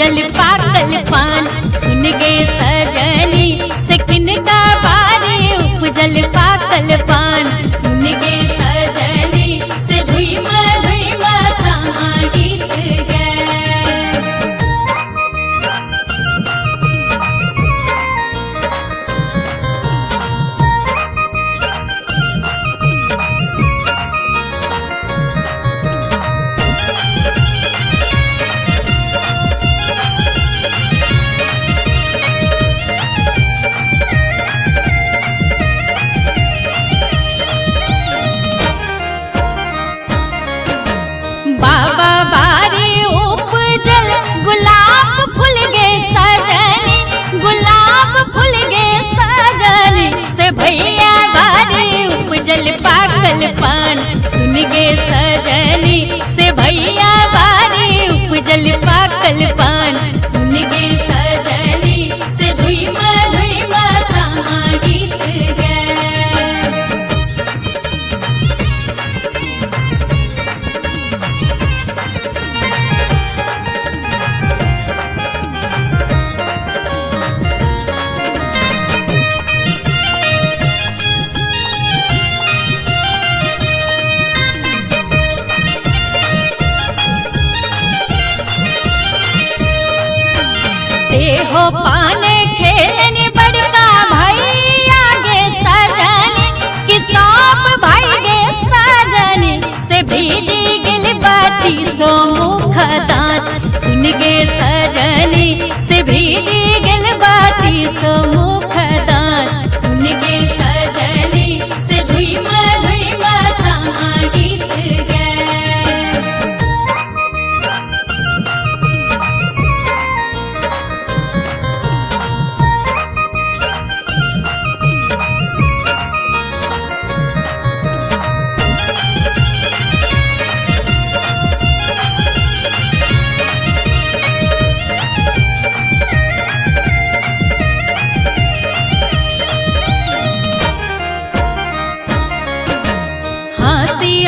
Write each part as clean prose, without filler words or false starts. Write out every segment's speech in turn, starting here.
उपजल पाकल पान। सुन गे सजनी से किनका बारी उपजल पाकल पान। सुन गे सजनी से धुइमा धुइमा सामा गीत गे। बाबा बारी उपजल गुलाब फूल गे सजनी। गुलाब फूल गे सजनी से भैया बारी उपजल पाकल पान। सुन गे सजनी से भैया बारी उपजल पाकल पान। सुन गे सजनी से धुइमा धुइमा सामा गीत गे। हो पाने खेलने बड़का भैया गे सजनी। कि सब भाई गे सजनी से भीजी गिल बाती सो मुख दांत। सुन गे सजनी से भीजी गिल बाती सो मुख दांत। सुन गे सजनी से धुइमा धुइमा सामा गीत गे।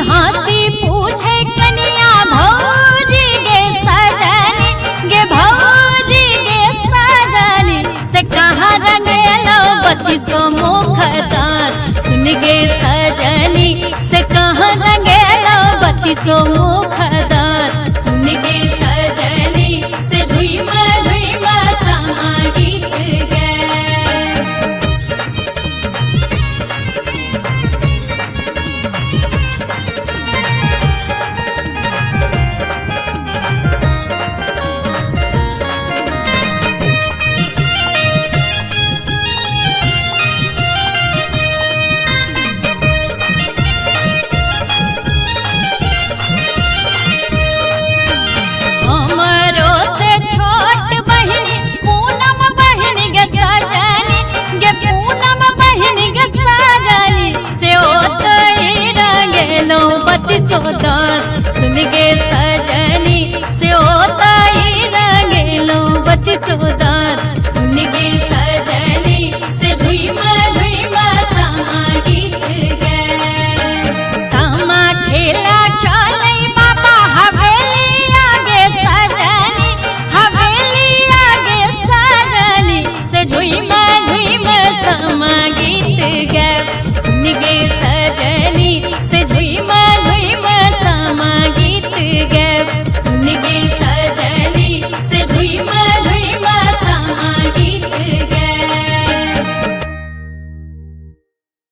हाथी पूछे कन्या भौजी गे सजनी। गे भौजी गे सजनी से कहाँ रंगेलो बत्ती सो मुख दांत। सुन गे सजनी से कहाँ रंगेलो बत्ती सो